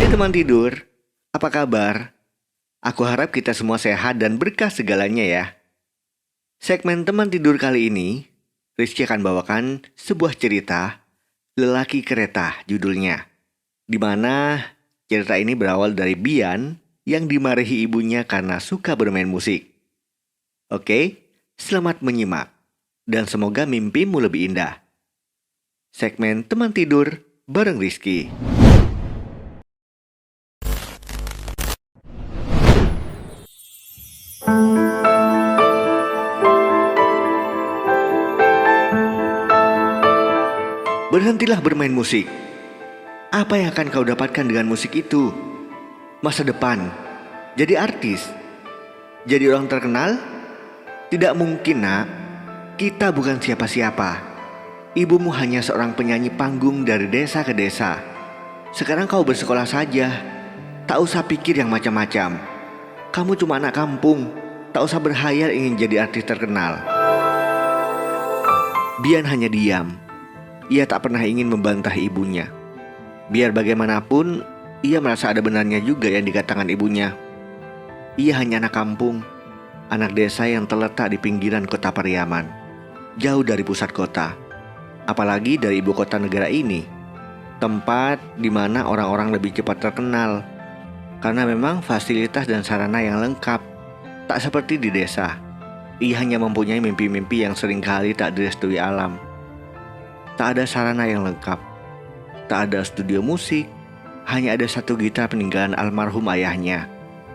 Hai teman tidur, apa kabar? Aku harap kita semua sehat dan berkah segalanya ya. Segmen teman tidur kali ini, Rizky akan bawakan sebuah cerita Lelaki Kereta judulnya. Di mana cerita ini berawal dari Bian yang dimarahi ibunya karena suka bermain musik. Oke, selamat menyimak dan semoga mimpimu lebih indah. Segmen teman tidur bareng Rizky. Berhentilah bermain musik. Apa yang akan kau dapatkan dengan musik itu? Masa depan, jadi artis, jadi orang terkenal? Tidak mungkin nak, kita bukan siapa-siapa. Ibumu hanya seorang penyanyi panggung dari desa ke desa. Sekarang kau bersekolah saja, tak usah pikir yang macam-macam. Kamu cuma anak kampung, tak usah berhayal ingin jadi artis terkenal. Bian hanya diam. Ia tak pernah ingin membantah ibunya. Biar bagaimanapun, ia merasa ada benarnya juga yang dikatakan ibunya. Ia hanya anak kampung, anak desa yang terletak di pinggiran kota Pariaman, jauh dari pusat kota, apalagi dari ibu kota negara ini, tempat di mana orang-orang lebih cepat terkenal, karena memang fasilitas dan sarana yang lengkap, tak seperti di desa. Ia hanya mempunyai mimpi-mimpi yang seringkali tak direstui alam. Tak ada sarana yang lengkap, tak ada studio musik, hanya ada satu gitar peninggalan almarhum ayahnya.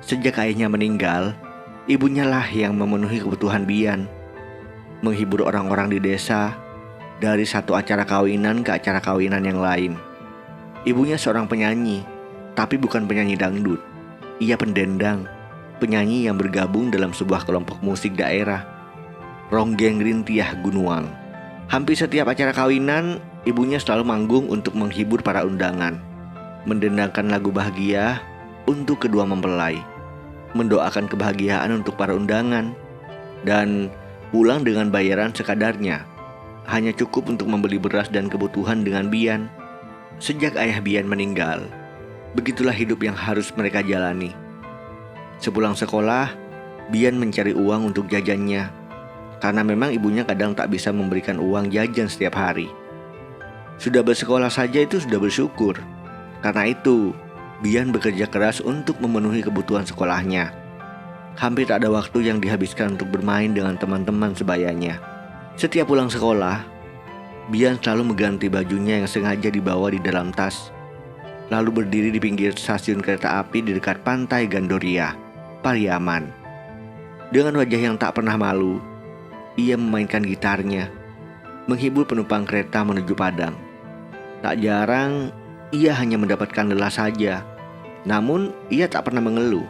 Sejak ayahnya meninggal, ibunya lah yang memenuhi kebutuhan Bian, menghibur orang-orang di desa, dari satu acara kawinan ke acara kawinan yang lain. Ibunya seorang penyanyi, tapi bukan penyanyi dangdut. Ia pendendang, penyanyi yang bergabung dalam sebuah kelompok musik daerah, Ronggeng Rintiah Gunuang. Hampir setiap acara kawinan, ibunya selalu manggung untuk menghibur para undangan, mendendangkan lagu bahagia untuk kedua mempelai, mendoakan kebahagiaan untuk para undangan, dan pulang dengan bayaran sekadarnya, hanya cukup untuk membeli beras dan kebutuhan dengan Bian. Sejak ayah Bian meninggal, begitulah hidup yang harus mereka jalani. Sepulang sekolah, Bian mencari uang untuk jajannya, karena memang ibunya kadang tak bisa memberikan uang jajan setiap hari. Sudah bersekolah saja itu sudah bersyukur. Karena itu, Bian bekerja keras untuk memenuhi kebutuhan sekolahnya. Hampir tak ada waktu yang dihabiskan untuk bermain dengan teman-teman sebayanya. Setiap pulang sekolah, Bian selalu mengganti bajunya yang sengaja dibawa di dalam tas, lalu berdiri di pinggir stasiun kereta api di dekat pantai Gandoria, Pariaman. Dengan wajah yang tak pernah malu, ia memainkan gitarnya, menghibur penumpang kereta menuju Padang. Tak jarang, ia hanya mendapatkan lelah saja. Namun, ia tak pernah mengeluh.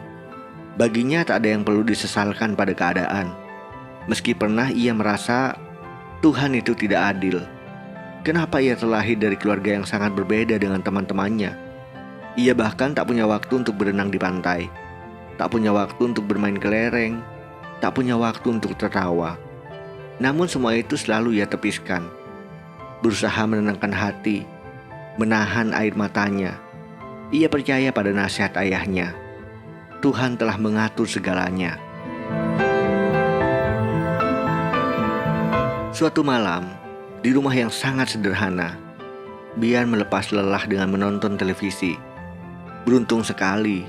Baginya tak ada yang perlu disesalkan pada keadaan. Meski pernah ia merasa Tuhan itu tidak adil. Kenapa ia terlahir dari keluarga yang sangat berbeda dengan teman-temannya? Ia bahkan tak punya waktu untuk berenang di pantai, tak punya waktu untuk bermain kelereng, tak punya waktu untuk tertawa. Namun semua itu selalu ia tepiskan. Berusaha menenangkan hati, menahan air matanya. Ia percaya pada nasihat ayahnya. Tuhan telah mengatur segalanya. Suatu malam, di rumah yang sangat sederhana, Bian melepas lelah dengan menonton televisi. Beruntung sekali,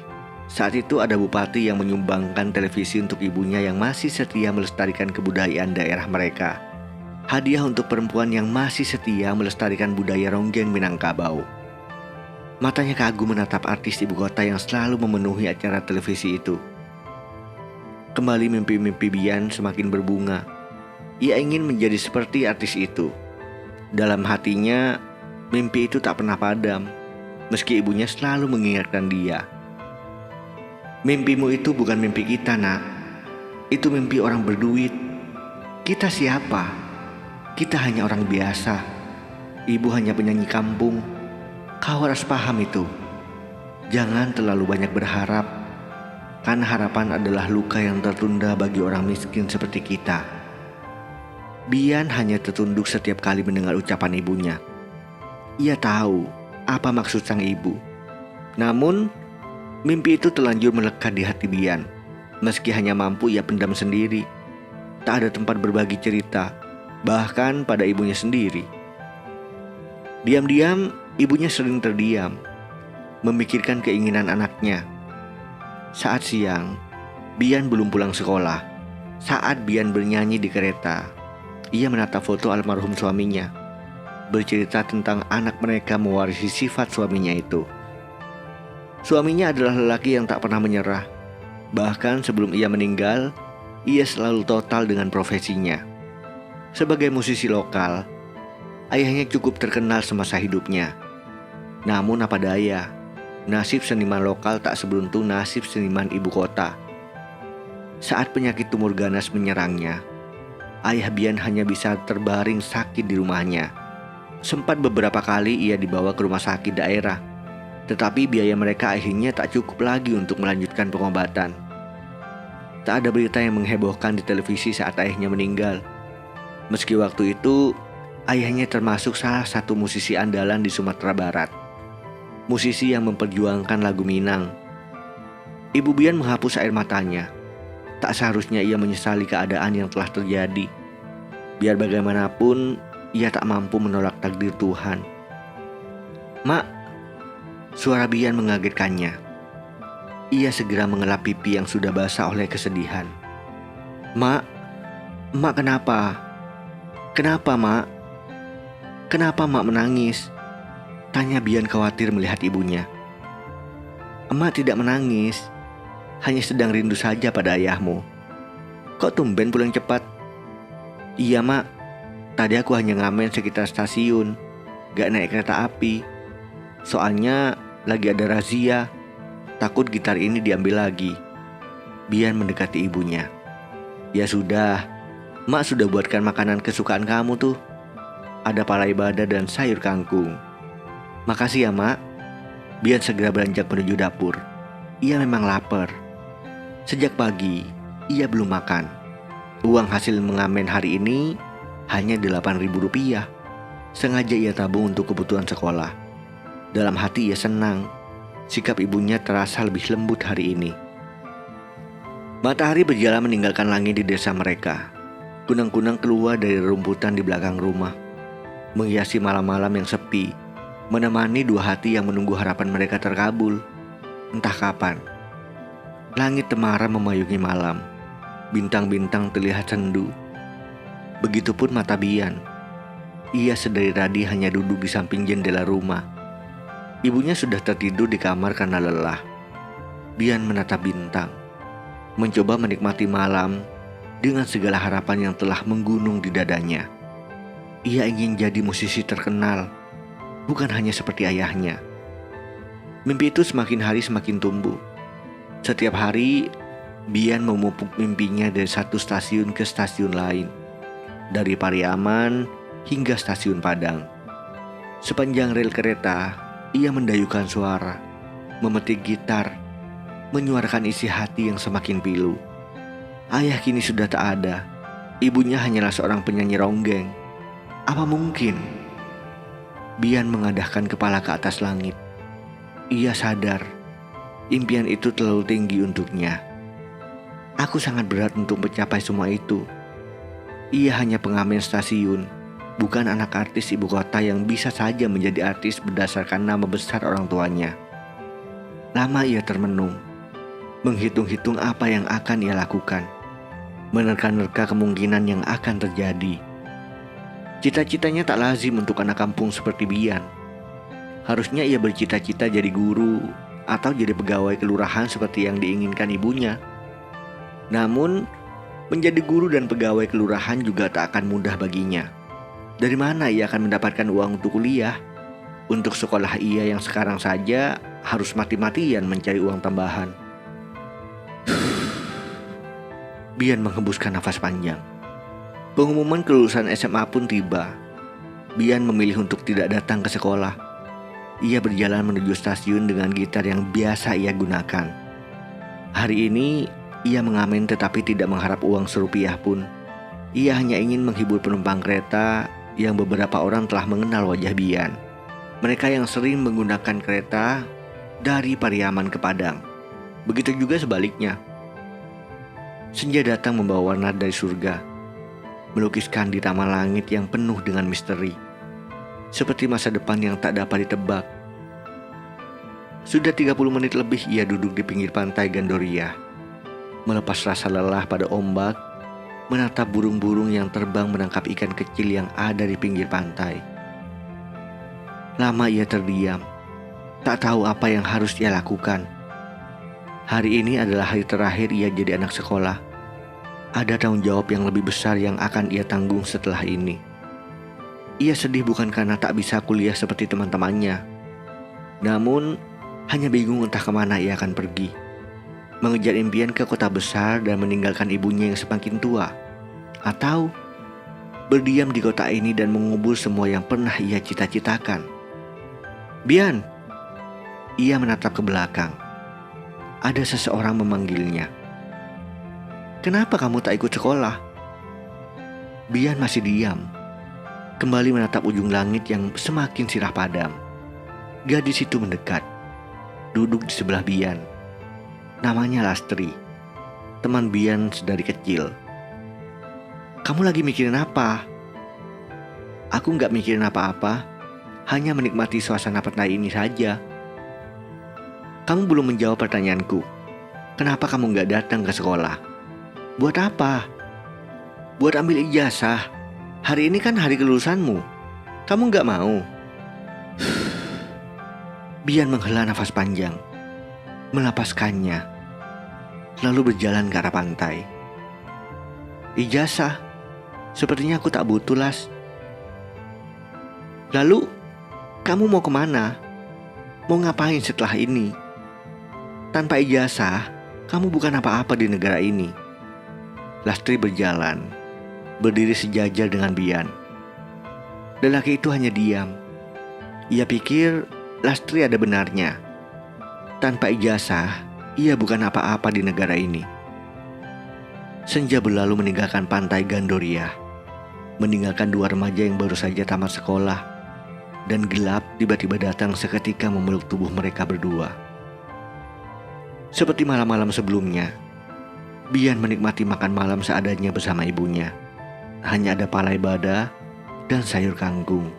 saat itu ada bupati yang menyumbangkan televisi untuk ibunya yang masih setia melestarikan kebudayaan daerah mereka. Hadiah untuk perempuan yang masih setia melestarikan budaya Ronggeng Minangkabau. Matanya kagum menatap artis ibu kota yang selalu memenuhi acara televisi itu. Kembali mimpi-mimpi Bian semakin berbunga. Ia ingin menjadi seperti artis itu. Dalam hatinya, mimpi itu tak pernah padam, meski ibunya selalu mengingatkan dia. Mimpimu itu bukan mimpi kita nak. Itu mimpi orang berduit. Kita siapa? Kita hanya orang biasa. Ibu hanya penyanyi kampung. Kau harus paham itu. Jangan terlalu banyak berharap, karena harapan adalah luka yang tertunda bagi orang miskin seperti kita. Bian hanya tertunduk setiap kali mendengar ucapan ibunya. Ia tahu apa maksud sang ibu. Namun, mimpi itu terlanjur melekat di hati Bian. Meski hanya mampu ia pendam sendiri. Tak ada tempat berbagi cerita, bahkan pada ibunya sendiri. Diam-diam, ibunya sering terdiam, memikirkan keinginan anaknya. Saat siang, Bian belum pulang sekolah. Saat Bian bernyanyi di kereta, ia menatap foto almarhum suaminya, bercerita tentang anak mereka mewarisi sifat suaminya itu. Suaminya adalah lelaki yang tak pernah menyerah. Bahkan sebelum ia meninggal, ia selalu total dengan profesinya. Sebagai musisi lokal, ayahnya cukup terkenal semasa hidupnya. Namun apa daya, nasib seniman lokal tak seberuntung nasib seniman ibu kota. Saat penyakit tumor ganas menyerangnya, ayah Bian hanya bisa terbaring sakit di rumahnya. Sempat beberapa kali ia dibawa ke rumah sakit daerah, tetapi biaya mereka akhirnya tak cukup lagi untuk melanjutkan pengobatan. Tak ada berita yang menghebohkan di televisi saat ayahnya meninggal. Meski waktu itu, ayahnya termasuk salah satu musisi andalan di Sumatera Barat. Musisi yang memperjuangkan lagu Minang. Ibu Bian menghapus air matanya. Tak seharusnya ia menyesali keadaan yang telah terjadi. Biar bagaimanapun, ia tak mampu menolak takdir Tuhan. "Mak," suara Bian mengagetkannya. Ia segera mengelap pipi yang sudah basah oleh kesedihan. "Mak, Mak kenapa? Kenapa, Mak? Kenapa Mak menangis?" tanya Bian khawatir melihat ibunya. "Emak tidak menangis, hanya sedang rindu saja pada ayahmu." "Kok tumben pulang cepat?" "Iya Mak, tadi aku hanya ngamen sekitar stasiun, gak naik kereta api. Soalnya lagi ada razia, takut gitar ini diambil lagi." Bian mendekati ibunya. "Ya sudah, Mak sudah buatkan makanan kesukaan kamu tuh. Ada pala ibadah dan sayur kangkung." "Makasih ya Mak." Bian segera beranjak menuju dapur. Ia memang lapar. Sejak pagi, ia belum makan. Uang hasil mengamen hari ini hanya Rp8.000. Sengaja ia tabung untuk kebutuhan sekolah. Dalam hati ia senang. Sikap ibunya terasa lebih lembut hari ini. Matahari berjalan meninggalkan langit di desa mereka. Kunang-kunang keluar dari rumputan di belakang rumah, menghiasi malam-malam yang sepi, menemani dua hati yang menunggu harapan mereka terkabul. Entah kapan. Langit temaram memayungi malam. Bintang-bintang terlihat sendu. Begitupun mata Bian. Ia sedari tadi hanya duduk di samping jendela rumah. Ibunya sudah tertidur di kamar karena lelah. Bian menatap bintang, mencoba menikmati malam dengan segala harapan yang telah menggunung di dadanya. Ia ingin jadi musisi terkenal, bukan hanya seperti ayahnya. Mimpi itu semakin hari semakin tumbuh. Setiap hari, Bian memupuk mimpinya dari satu stasiun ke stasiun lain, dari Pariaman hingga stasiun Padang. Sepanjang rel kereta, ia mendayukan suara, memetik gitar, menyuarakan isi hati yang semakin pilu. Ayah kini sudah tak ada. Ibunya hanyalah seorang penyanyi ronggeng. Apa mungkin? Bian mengadahkan kepala ke atas langit. Ia sadar, impian itu terlalu tinggi untuknya. Aku sangat berat untuk mencapai semua itu. Ia hanya pengamen stasiun, bukan anak artis ibu kota yang bisa saja menjadi artis berdasarkan nama besar orang tuanya. Lama ia termenung, menghitung-hitung apa yang akan ia lakukan, menerka-nerka kemungkinan yang akan terjadi. Cita-citanya tak lazim untuk anak kampung seperti Bian. Harusnya ia bercita-cita jadi guru atau jadi pegawai kelurahan seperti yang diinginkan ibunya. Namun, menjadi guru dan pegawai kelurahan juga tak akan mudah baginya. Dari mana ia akan mendapatkan uang untuk kuliah? Untuk sekolah ia yang sekarang saja harus mati-matian mencari uang tambahan. Bian menghembuskan nafas panjang. Pengumuman kelulusan SMA pun tiba. Bian memilih untuk tidak datang ke sekolah. Ia berjalan menuju stasiun dengan gitar yang biasa ia gunakan. Hari ini ia mengamen tetapi tidak mengharap uang serupiah pun. Ia hanya ingin menghibur penumpang kereta yang beberapa orang telah mengenal wajah Bian. Mereka yang sering menggunakan kereta dari Pariaman ke Padang. Begitu juga sebaliknya. Senja datang membawa warna dari surga, melukiskan di taman langit yang penuh dengan misteri, seperti masa depan yang tak dapat ditebak. Sudah 30 menit lebih ia duduk di pinggir pantai Gandoria, melepas rasa lelah pada ombak, menatap burung-burung yang terbang menangkap ikan kecil yang ada di pinggir pantai. Lama ia terdiam, tak tahu apa yang harus ia lakukan. Hari ini adalah hari terakhir ia jadi anak sekolah. Ada tanggung jawab yang lebih besar yang akan ia tanggung setelah ini. Ia sedih bukan karena tak bisa kuliah seperti teman-temannya, namun hanya bingung entah kemana ia akan pergi. Mengejar impian ke kota besar dan meninggalkan ibunya yang semakin tua, atau berdiam di kota ini dan mengubur semua yang pernah ia cita-citakan. Bian, ia menatap ke belakang. Ada seseorang memanggilnya. Kenapa kamu tak ikut sekolah? Bian masih diam, kembali menatap ujung langit yang semakin sirah padam. Gadis itu mendekat, duduk di sebelah Bian. Namanya Lastri, teman Bian sedari kecil. Kamu lagi mikirin apa? Aku gak mikirin apa-apa, hanya menikmati suasana pantai ini saja. Kamu belum menjawab pertanyaanku. Kenapa kamu gak datang ke sekolah? Buat apa? Buat ambil ijazah. Hari ini kan hari kelulusanmu. Kamu gak mau? Bian menghela nafas panjang, melepaskannya, lalu berjalan ke arah pantai. Ijazah? Sepertinya aku tak butuh, Las. Lalu, kamu mau kemana? Mau ngapain setelah ini? Tanpa ijazah, kamu bukan apa-apa di negara ini. Lastri berjalan, berdiri sejajar dengan Bian. Lelaki itu hanya diam. Ia pikir Lastri ada benarnya. Tanpa ijazah, ia bukan apa-apa di negara ini. Senja berlalu meninggalkan pantai Gandoria, meninggalkan dua remaja yang baru saja tamat sekolah, dan gelap tiba-tiba datang seketika memeluk tubuh mereka berdua. Seperti malam-malam sebelumnya, Bian menikmati makan malam seadanya bersama ibunya. Hanya ada palai bada dan sayur kangkung.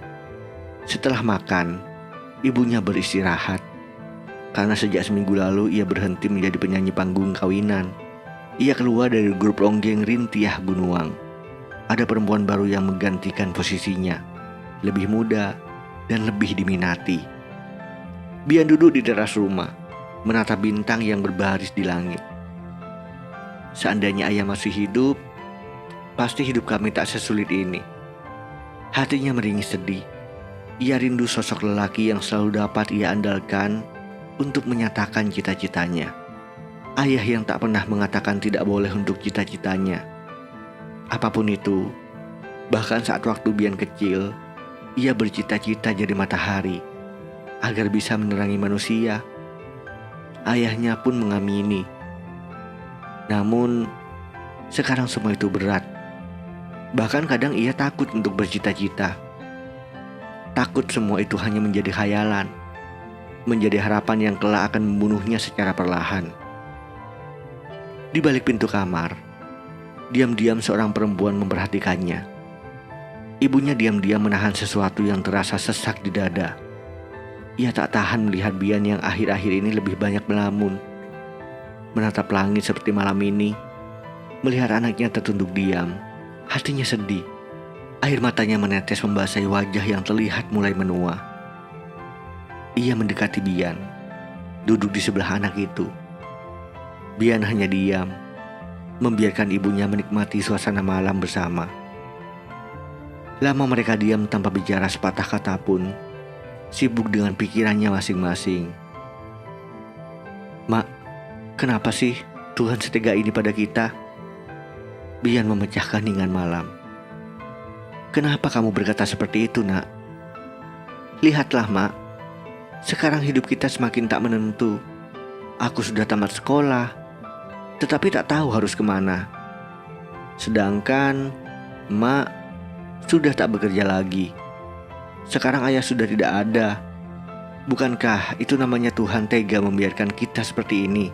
Setelah makan, ibunya beristirahat. Karena sejak seminggu lalu ia berhenti menjadi penyanyi panggung kawinan. Ia keluar dari grup ronggeng Rintiah Gunuang. Ada perempuan baru yang menggantikan posisinya, lebih muda dan lebih diminati. Bian duduk di teras rumah, menatap bintang yang berbaris di langit. Seandainya ayah masih hidup, pasti hidup kami tak sesulit ini. Hatinya meringis sedih. Ia rindu sosok lelaki yang selalu dapat ia andalkan untuk menyatakan cita-citanya. Ayah yang tak pernah mengatakan tidak boleh untuk cita-citanya. Apapun itu, bahkan saat waktu Bian kecil, ia bercita-cita jadi matahari agar bisa menerangi manusia. Ayahnya pun mengamini. Namun, sekarang semua itu berat. Bahkan kadang ia takut untuk bercita-cita. Takut semua itu hanya menjadi khayalan, menjadi harapan yang kelak akan membunuhnya secara perlahan. Di balik pintu kamar, diam-diam seorang perempuan memperhatikannya. Ibunya diam-diam menahan sesuatu yang terasa sesak di dada. Ia tak tahan melihat Bian yang akhir-akhir ini lebih banyak melamun, menatap langit seperti malam ini, melihat anaknya tertunduk diam. Hatinya sedih. Air matanya menetes membasahi wajah yang terlihat mulai menua. Ia mendekati Bian, duduk di sebelah anak itu. Bian hanya diam, membiarkan ibunya menikmati suasana malam bersama. Lama mereka diam tanpa bicara sepatah kata pun, sibuk dengan pikirannya masing-masing. Mak, kenapa sih Tuhan setega ini pada kita? Bian memecahkan heningan malam. Kenapa kamu berkata seperti itu, nak? Lihatlah, Mak. Sekarang hidup kita semakin tak menentu. Aku sudah tamat sekolah, tetapi tak tahu harus kemana. Sedangkan Mak sudah tak bekerja lagi. Sekarang ayah sudah tidak ada. Bukankah itu namanya Tuhan tega membiarkan kita seperti ini?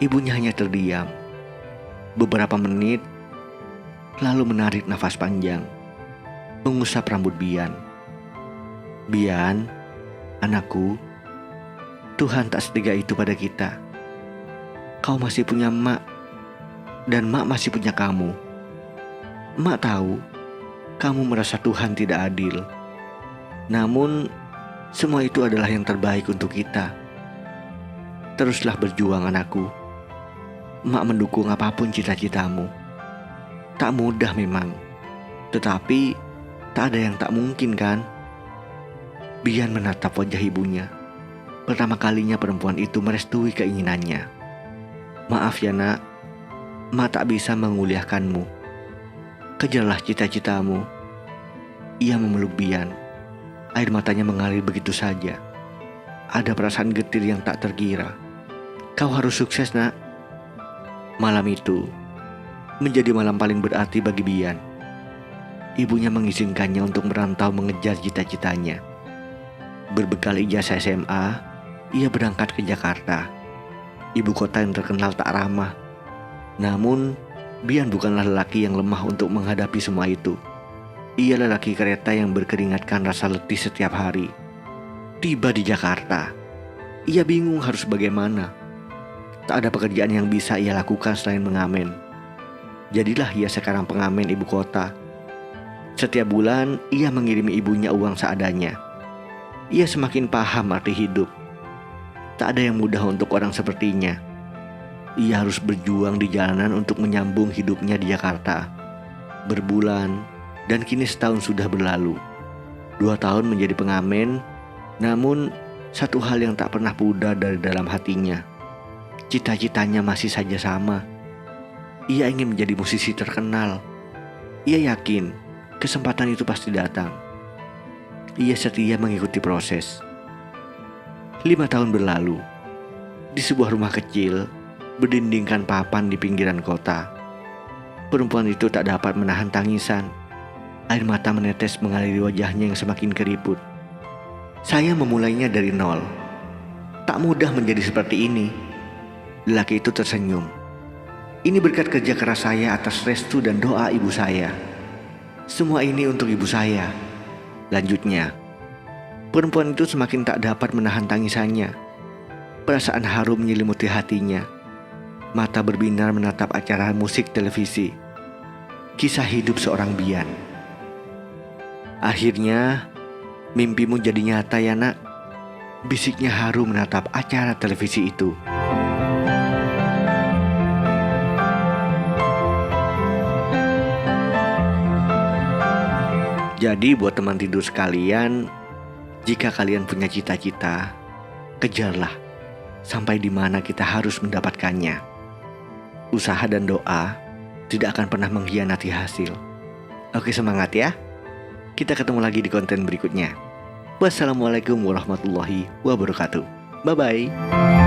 Ibunya hanya terdiam beberapa menit, lalu menarik nafas panjang, mengusap rambut Bian. Bian, anakku, Tuhan tak setegak itu pada kita. Kau masih punya emak, dan emak masih punya kamu. Emak tahu kamu merasa Tuhan tidak adil. Namun, semua itu adalah yang terbaik untuk kita. Teruslah berjuang, anakku. Emak mendukung apapun cita-citamu. Tak mudah memang, tetapi tak ada yang tak mungkin, kan? Bian menatap wajah ibunya. Pertama kalinya perempuan itu merestui keinginannya. Maaf ya nak, emak tak bisa menguliahkanmu. Kejarlah cita-citamu. Ia memeluk Bian. Air matanya mengalir begitu saja. Ada perasaan getir yang tak terkira. Kau harus sukses, nak. Malam itu menjadi malam paling berarti bagi Bian. Ibunya mengizinkannya untuk merantau mengejar cita-citanya. Berbekal ijazah SMA, ia berangkat ke Jakarta, ibu kota yang terkenal tak ramah. Namun, Bian bukanlah lelaki yang lemah untuk menghadapi semua itu. Ia lelaki kereta yang berkeringatkan rasa letih setiap hari. Tiba di Jakarta, ia bingung harus bagaimana. Tak ada pekerjaan yang bisa ia lakukan selain mengamen. Jadilah ia sekarang pengamen ibu kota. Setiap bulan, ia mengirimi ibunya uang seadanya. Ia semakin paham arti hidup. Tak ada yang mudah untuk orang sepertinya. Ia harus berjuang di jalanan untuk menyambung hidupnya di Jakarta. Berbulan, dan kini setahun sudah berlalu. 2 tahun menjadi pengamen, namun satu hal yang tak pernah pudar dari dalam hatinya. Cita-citanya masih saja sama. Ia ingin menjadi musisi terkenal. Ia yakin kesempatan itu pasti datang. Ia setia mengikuti proses. 5 tahun berlalu. Di sebuah rumah kecil, berdindingkan papan di pinggiran kota. Perempuan itu tak dapat menahan tangisan. Air mata menetes mengaliri wajahnya yang semakin keriput. Saya memulainya dari nol. Tak mudah menjadi seperti ini. Lelaki itu tersenyum. Ini berkat kerja keras saya atas restu dan doa ibu saya. Semua ini untuk ibu saya. Lanjutnya, perempuan itu semakin tak dapat menahan tangisannya. Perasaan haru menyelimuti hatinya. Mata berbinar menatap acara musik televisi. Kisah hidup seorang Bian. Akhirnya, mimpimu jadi nyata ya nak. Bisiknya haru menatap acara televisi itu. Jadi buat teman tidur sekalian, jika kalian punya cita-cita, kejarlah sampai di mana kita harus mendapatkannya. Usaha dan doa tidak akan pernah mengkhianati hasil. Oke, semangat ya. Kita ketemu lagi di konten berikutnya. Wassalamualaikum warahmatullahi wabarakatuh. Bye-bye.